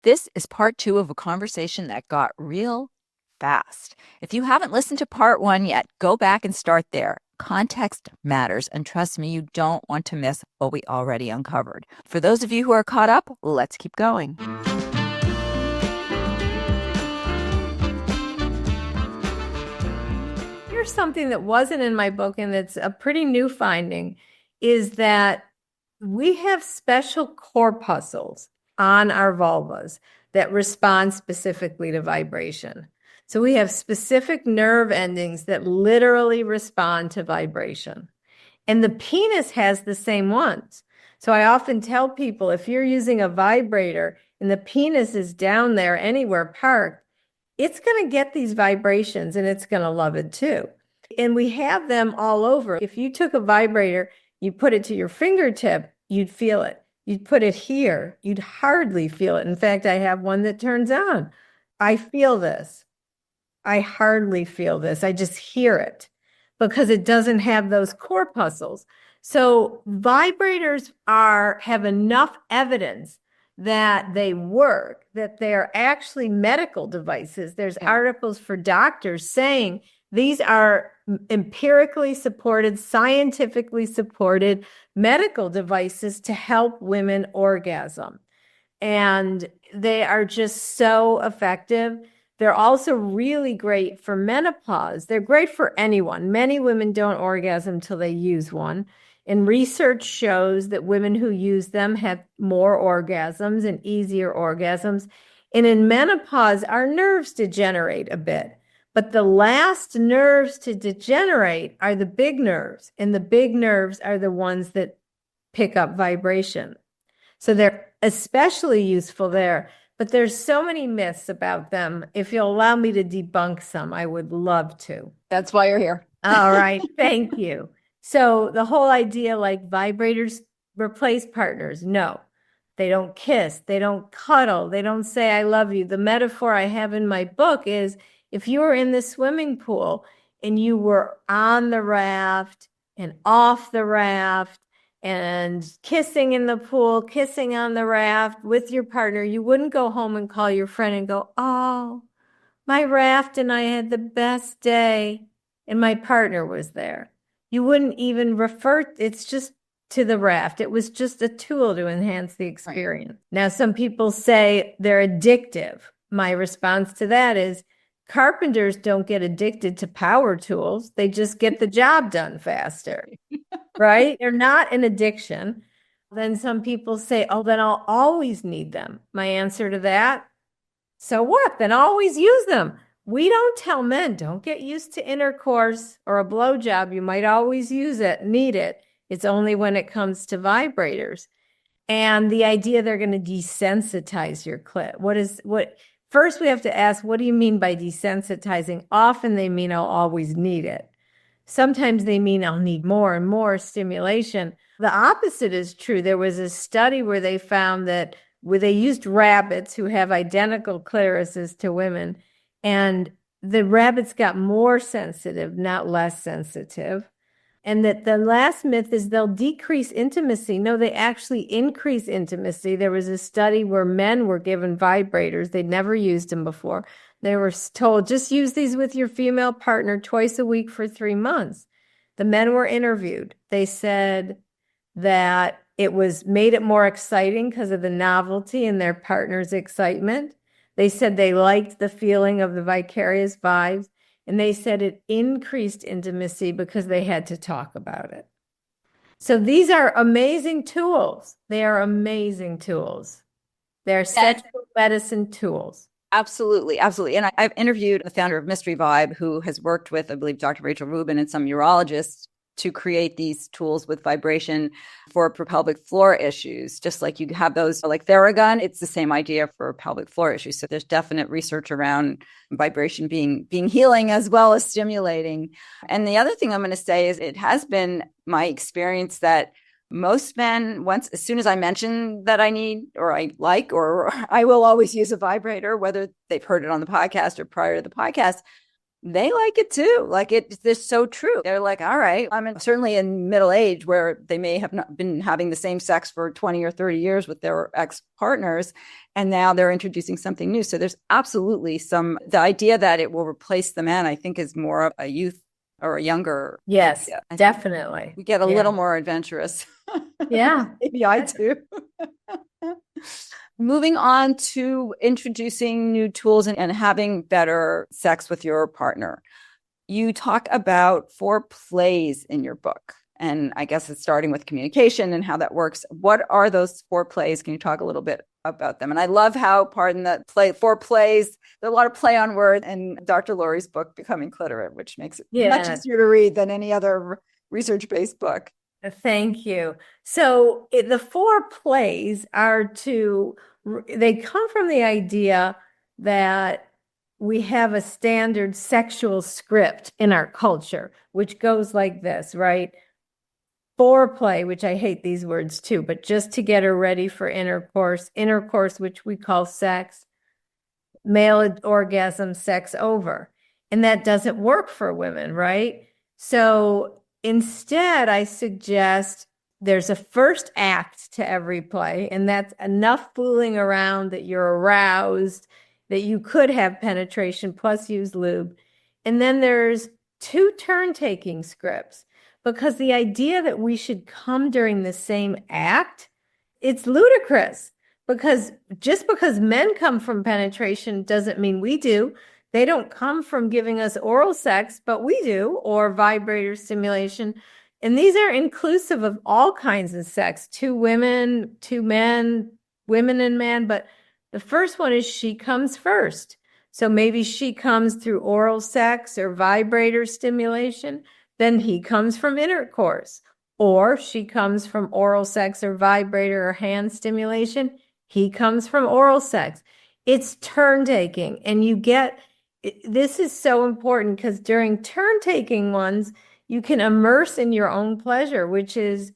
This is part 2 of a conversation that got real fast. If you haven't listened to part 1 yet, go back and start there. Context matters, and trust me, you don't want to miss what we already uncovered. For those of you who are caught up, let's keep going. Here's something that wasn't in my book, and it's a pretty new finding, is that we have special corpuscles on our vulvas that respond specifically to vibration. So we have specific nerve endings that literally respond to vibration. And the penis has the same ones. So I often tell people, if you're using a vibrator and the penis is down there anywhere parked, it's going to get these vibrations and it's going to love it too. And we have them all over. If you took a vibrator, you put it to your fingertip, you'd feel it. You'd put it here, you'd hardly feel it. In fact, I have one that turns on. I feel this. I hardly feel this. I just hear it because it doesn't have those corpuscles. So vibrators have enough evidence that they work, that they're actually medical devices. There's articles for doctors saying these are empirically supported, scientifically supported medical devices to help women orgasm. And they are just so effective. They're also really great for menopause. They're great for anyone. Many women don't orgasm till they use one. And research shows that women who use them have more orgasms and easier orgasms. And in menopause, our nerves degenerate a bit. But the last nerves to degenerate are the big nerves. And the big nerves are the ones that pick up vibration. So they're especially useful there. But there's so many myths about them. If you'll allow me to debunk some, I would love to. That's why you're here. All right. Thank you. So the whole idea like vibrators replace partners. No, they don't kiss. They don't cuddle. They don't say, I love you. The metaphor I have in my book is if you were in the swimming pool and you were on the raft and off the raft and kissing in the pool, kissing on the raft with your partner, you wouldn't go home and call your friend and go, oh, my raft and I had the best day and my partner was there. You wouldn't even refer, it's just to the raft. It was just a tool to enhance the experience. Right. Now, some people say they're addictive. My response to that is carpenters don't get addicted to power tools. They just get the job done faster, right? They're not an addiction. Then some people say, oh, then I'll always need them. My answer to that, so what? Then always use them. We don't tell men, don't get used to intercourse or a blowjob. You might always use it, need it. It's only when it comes to vibrators. And the idea they're going to desensitize your clit. First, we have to ask, what do you mean by desensitizing? Often they mean I'll always need it. Sometimes they mean I'll need more and more stimulation. The opposite is true. There was a study where they found that where they used rabbits who have identical clitorises to women, and the rabbits got more sensitive, not less sensitive. And that the last myth is they'll decrease intimacy. No, they actually increase intimacy. There was a study where men were given vibrators. They'd never used them before. They were told, just use these with your female partner twice a week for 3 months. The men were interviewed. They said that it made it more exciting because of the novelty and their partner's excitement. They said they liked the feeling of the vicarious vibes, and they said it increased intimacy because they had to talk about it. So these are amazing tools. They are amazing tools. They're sexual medicine tools. Absolutely. Absolutely. And I've interviewed the founder of Mystery Vibe, who has worked with, I believe, Dr. Rachel Rubin and some urologists to create these tools with vibration for pelvic floor issues. Just like you have those like Theragun, it's the same idea for pelvic floor issues. So there's definite research around vibration being healing as well as stimulating. And the other thing I'm going to say is it has been my experience that most men, as soon as I mention that I need or I like, or I will always use a vibrator, whether they've heard it on the podcast or prior to the podcast, they like it too. Like it's so true. They're like, all right, certainly in middle age where they may have not been having the same sex for 20 or 30 years with their ex-partners. And now they're introducing something new. So there's absolutely the idea that it will replace the man, I think is more of a youth or a younger. Yes, definitely. We get a little more adventurous. Yeah. Maybe I do. Moving on to introducing new tools and having better sex with your partner. You talk about foreplays in your book. And I guess it's starting with communication and how that works. What are those foreplays? Can you talk a little bit about them? And I love how, foreplays, there's a lot of play on words in Dr. Laurie's book, Becoming Cliterate, which makes it much easier to read than any other research-based book. Thank you. So the foreplays they come from the idea that we have a standard sexual script in our culture, which goes like this, right? Foreplay, which I hate these words too, but just to get her ready for intercourse, which we call sex, male orgasm, sex over. And that doesn't work for women, right? So instead, I suggest there's a first act to every play, and that's enough fooling around that you're aroused, that you could have penetration plus use lube. And then there's 2 turn-taking scripts, because the idea that we should come during the same act, it's ludicrous, because just because men come from penetration doesn't mean we do. They don't come from giving us oral sex, but we do, or vibrator stimulation. And these are inclusive of all kinds of sex, 2 women, 2 men, women and men. But the first one is she comes first. So maybe she comes through oral sex or vibrator stimulation. Then he comes from intercourse. Or she comes from oral sex or vibrator or hand stimulation. He comes from oral sex. It's turn taking. And this is so important because during turn taking ones, you can immerse in your own pleasure, which is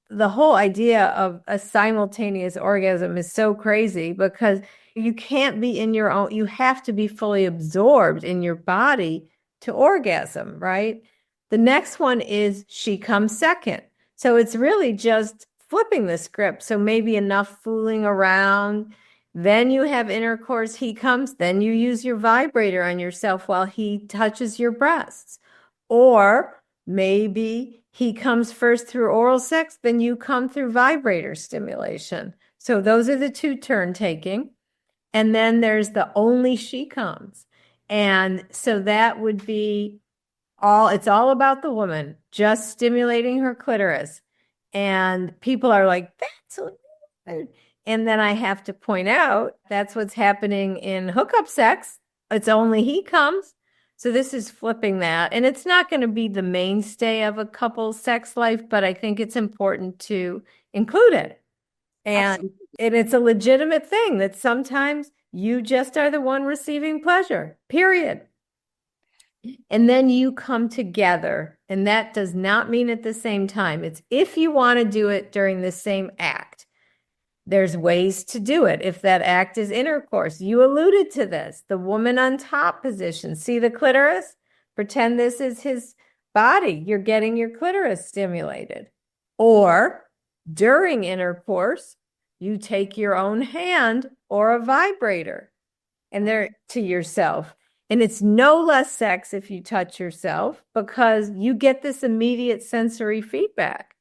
the whole idea of a simultaneous orgasm is so crazy, because you can't be in your own, you have to be fully absorbed in your body to orgasm, right? The next one is she comes second. So it's really just flipping the script. So maybe enough fooling around. Then you have intercourse, he comes, then you use your vibrator on yourself while he touches your breasts. Or maybe he comes first through oral sex, then you come through vibrator stimulation. So those are the 2 turn taking. And then there's the only she comes. And so that would be it's all about the woman just stimulating her clitoris. And people are like, that's weird. And then I have to point out that's what's happening in hookup sex. It's only he comes. So this is flipping that. And it's not going to be the mainstay of a couple's sex life, but I think it's important to include it. And it's a legitimate thing that sometimes you just are the one receiving pleasure, period. And then you come together. And that does not mean at the same time. It's if you want to do it during the same act. There's ways to do it. If that act is intercourse, you alluded to this, the woman on top position. See the clitoris? Pretend this is his body. You're getting your clitoris stimulated. Or during intercourse, you take your own hand or a vibrator and they're to yourself. And it's no less sex if you touch yourself, because you get this immediate sensory feedback.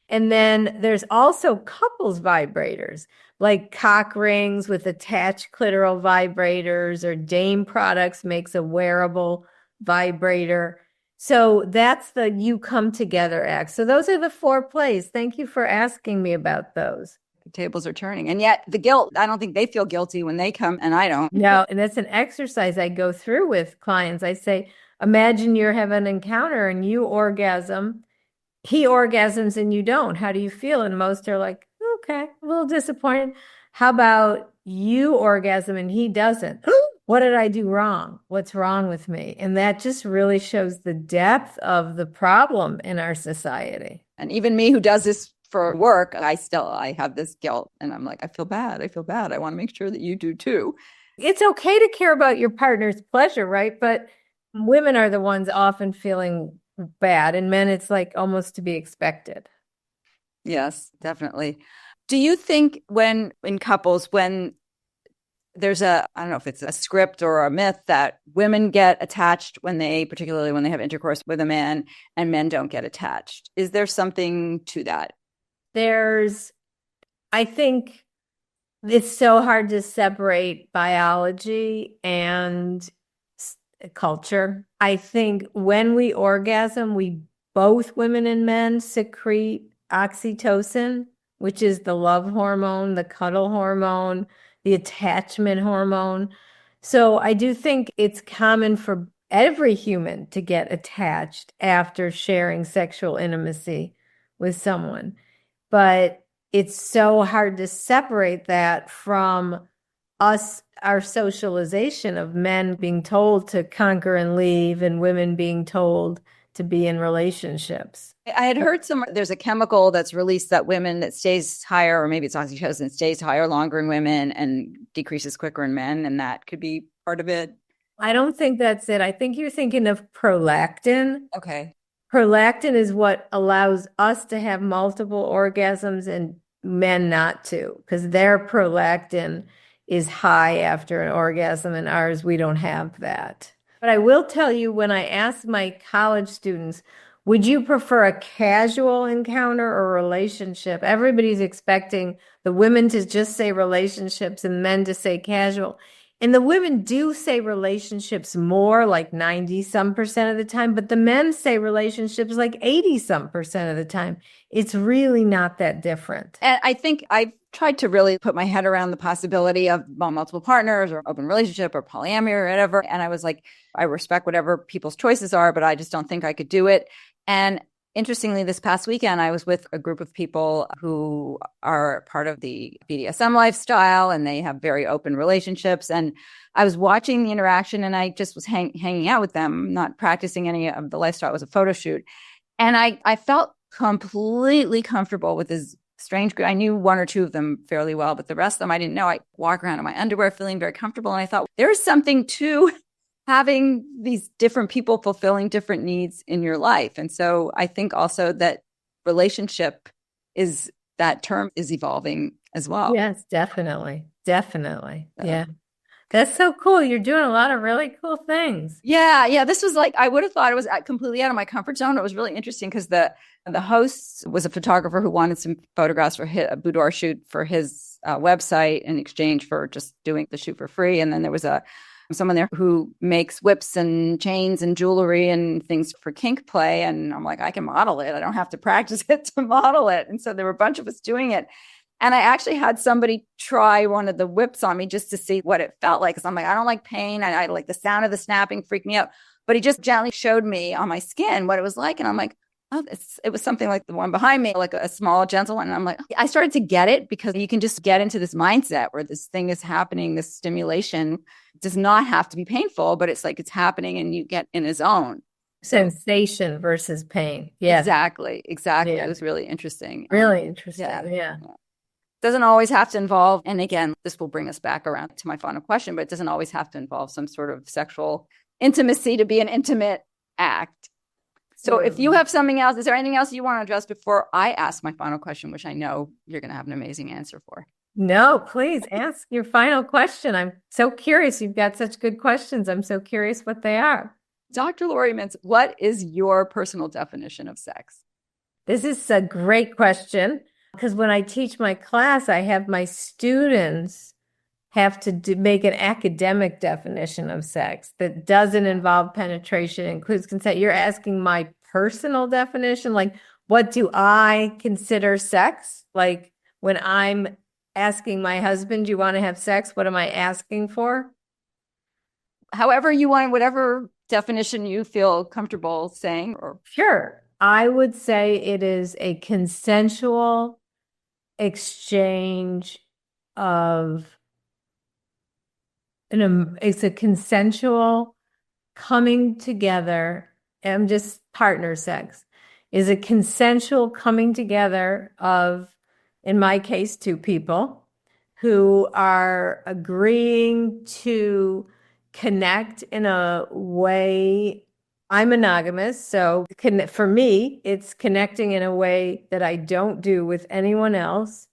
And then there's also couples vibrators, like cock rings with attached clitoral vibrators, or Dame Products makes a wearable vibrator. So that's the you come together act. So those are the 4 plays. Thank you for asking me about those. The tables are turning. And yet the guilt, I don't think they feel guilty when they come, and I don't. No, and that's an exercise I go through with clients. I say, imagine you're having an encounter and you orgasm. He orgasms and you don't. How do you feel? And most are like, okay, a little disappointed. How about you orgasm and he doesn't? What did I do wrong? What's wrong with me? And that just really shows the depth of the problem in our society. And even me, who does this for work, I have this guilt, and I'm like, I feel bad. I want to make sure that you do too. It's okay to care about your partner's pleasure, right? But women are the ones often feeling bad, and men, it's like almost to be expected. Yes, definitely. Do you think when in couples, when there's I don't know if it's a script or a myth that women get attached particularly when they have intercourse with a man, and men don't get attached? Is there something to that? I think it's so hard to separate biology and culture. I think when we orgasm, we both women and men secrete oxytocin, which is the love hormone, the cuddle hormone, the attachment hormone. So I do think it's common for every human to get attached after sharing sexual intimacy with someone. But it's so hard to separate that from us, our socialization of men being told to conquer and leave and women being told to be in relationships. I had heard there's a chemical that's released that women that stays higher, or maybe it's oxytocin, stays higher longer in women and decreases quicker in men. And that could be part of it. I don't think that's it. I think you're thinking of prolactin. Okay. Prolactin is what allows us to have multiple orgasms and men not to, because their prolactin is high after an orgasm, and ours, we don't have that. But I will tell you, when I ask my college students, would you prefer a casual encounter or relationship? Everybody's expecting the women to just say relationships and men to say casual. And the women do say relationships more, like 90-some% of the time, but the men say relationships like 80-some% of the time. It's really not that different. And I think I've tried to really put my head around the possibility of multiple partners or open relationship or polyamory or whatever. And I was like, I respect whatever people's choices are, but I just don't think I could do it. And interestingly, this past weekend, I was with a group of people who are part of the BDSM lifestyle, and they have very open relationships. And I was watching the interaction, and I just was hanging out with them, not practicing any of the lifestyle. It was a photo shoot. And I felt completely comfortable with this strange group. I knew one or two of them fairly well, but the rest of them I didn't know. I walk around in my underwear feeling very comfortable. And I thought, there's something to having these different people fulfilling different needs in your life. And so I think also that relationship that term is evolving as well. Yes, definitely. Definitely. Yeah. That's so cool. You're doing a lot of really cool things. Yeah. This was like, I would have thought it was completely out of my comfort zone. It was really interesting because the host was a photographer who wanted some photographs for a boudoir shoot for his website in exchange for just doing the shoot for free. And then there was someone there who makes whips and chains and jewelry and things for kink play. And I'm like, I can model it. I don't have to practice it to model it. And so there were a bunch of us doing it. And I actually had somebody try one of the whips on me just to see what it felt like. Cause I'm like, I don't like pain. I like the sound of the snapping freaked me out. But he just gently showed me on my skin what it was like. And I'm like, oh, it was something like the one behind me, like a small, gentle one. And I'm like, I started to get it because you can just get into this mindset where this thing is happening, this stimulation does not have to be painful, but it's like it's happening and you get in a zone. Sensation versus pain. Yeah. Exactly. Yeah. It was really interesting. Really interesting. Yeah. Doesn't always have to involve, and again, this will bring us back around to my final question, but it doesn't always have to involve some sort of sexual intimacy to be an intimate act. So if you have something else, is there anything else you want to address before I ask my final question, which I know you're going to have an amazing answer for? No, please ask your final question. I'm so curious. You've got such good questions. I'm so curious what they are. Dr. Laurie Mintz, what is your personal definition of sex? This is a great question because when I teach my class, I have my students have to make an academic definition of sex that doesn't involve penetration, includes consent. You're asking my personal definition, like what do I consider sex? Like when I'm asking my husband, do you want to have sex? What am I asking for? However you want, whatever definition you feel comfortable saying. Sure. I would say it is a consensual exchange of it's a consensual coming together. I'm just partner sex is a consensual coming together of, in my case, two people who are agreeing to connect in a way. I'm monogamous, so for me, it's connecting in a way that I don't do with anyone else,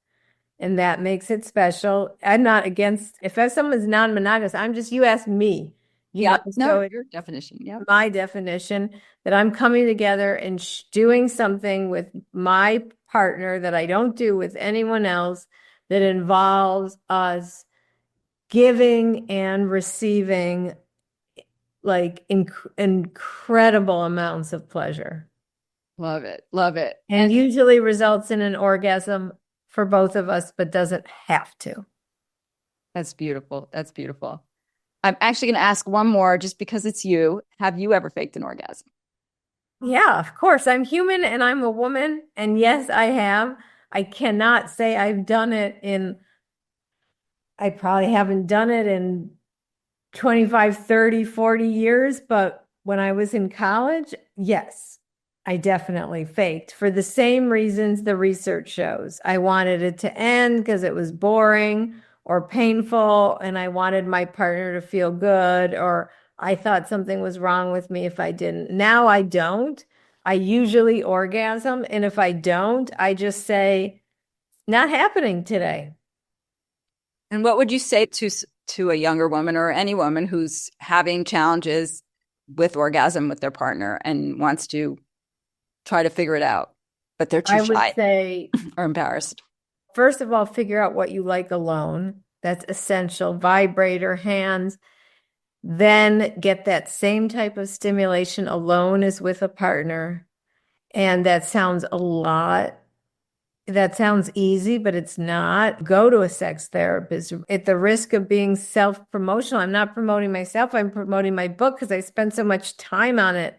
and that makes it special. I'm not against, if someone's non-monogamous, you ask me, Yeah, no, so your definition. Yeah. my definition that I'm coming together and doing something with my partner that I don't do with anyone else, that involves us giving and receiving like incredible amounts of pleasure. Love it. Love it. And usually results in an orgasm for both of us, but doesn't have to. That's beautiful. That's beautiful. I'm actually going to ask one more just because it's you. Have you ever faked an orgasm? Yeah, of course. I'm human and I'm a woman. And yes, I have. I cannot say I've done it I probably haven't done it in 25, 30, 40 years. But when I was in college, yes, I definitely faked for the same reasons the research shows. I wanted it to end because it was boring or painful, and I wanted my partner to feel good, or I thought something was wrong with me if I didn't. Now I don't. I usually orgasm, and if I don't, I just say, not happening today. And what would you say to a younger woman or any woman who's having challenges with orgasm with their partner and wants to try to figure it out, but they're too shy? I would say, or embarrassed. first of all, figure out what you like alone. That's essential. Vibrator, hands. Then get that same type of stimulation alone as with a partner. And that sounds a lot. That sounds easy, but it's not. Go to a sex therapist at the risk of being self-promotional. I'm not promoting myself. I'm promoting my book because I spent so much time on it.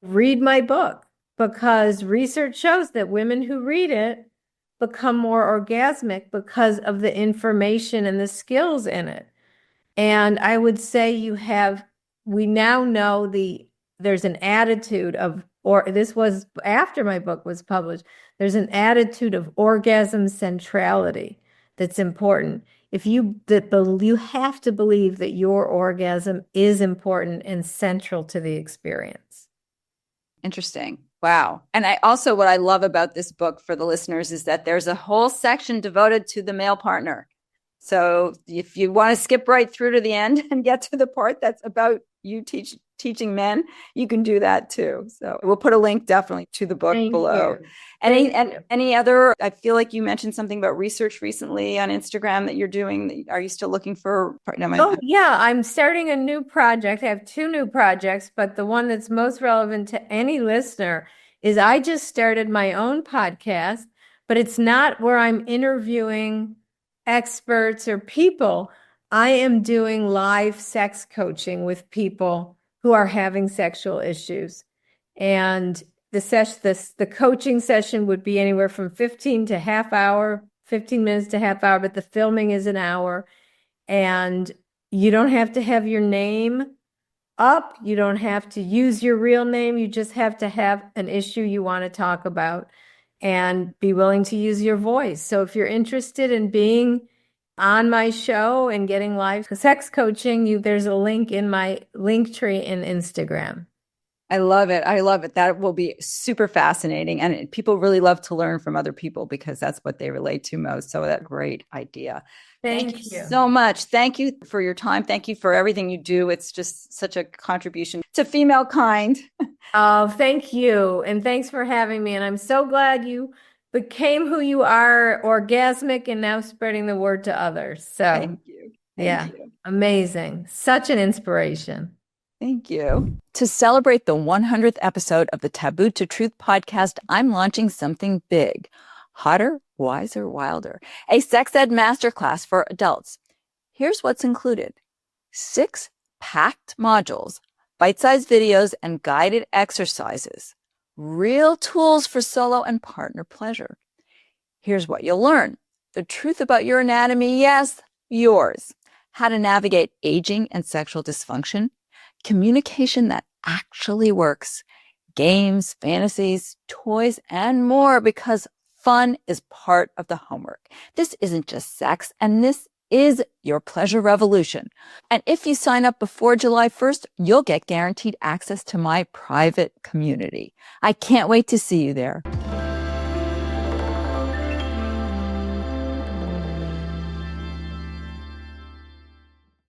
Read my book, because research shows that women who read it become more orgasmic because of the information and the skills in it. And I would say we now know there's an attitude of, or this was after my book was published, there's an attitude of orgasm centrality that's important. You have to believe that your orgasm is important and central to the experience. Interesting. Wow. And what I love about this book for the listeners is that there's a whole section devoted to the male partner. So if you want to skip right through to the end and get to the part that's about you teaching men, you can do that too. So we'll put a link definitely to the book below. Any other, I feel like you mentioned something about research recently on Instagram that you're doing. Are you still looking for? Yeah. I'm starting a new project. I have 2 new projects, but the one that's most relevant to any listener is I just started my own podcast, but it's not where I'm interviewing experts or people. I am doing live sex coaching with people who are having sexual issues. And the coaching session would be anywhere from 15 minutes to half hour, but the filming is an hour. And you don't have to have your name up. You don't have to use your real name. You just have to have an issue you want to talk about and be willing to use your voice. So if you're interested in being on my show and getting live sex coaching, there's a link in my link tree in Instagram. I love it. I love it. That will be super fascinating. And people really love to learn from other people because that's what they relate to most. So that's a great idea. Thank you so much. Thank you for your time. Thank you for everything you do. It's just such a contribution to female kind. Oh, thank you. And thanks for having me. And I'm so glad you became who you are, orgasmic, and now spreading the word to others. So thank you. Thank you. Amazing. Such an inspiration. Thank you. To celebrate the 100th episode of the Taboo to Truth podcast, I'm launching something big. Hotter, Wiser, Wilder, a sex ed masterclass for adults. Here's what's included. 6 packed modules, bite-sized videos, and guided exercises. Real tools for solo and partner pleasure. Here's what you'll learn. The truth about your anatomy, yes, yours. How to navigate aging and sexual dysfunction. Communication that actually works. Games, fantasies, toys, and more, because fun is part of the homework. This isn't just sex, and this is your pleasure revolution. And if you sign up before July 1st, you'll get guaranteed access to my private community. I can't wait to see you there.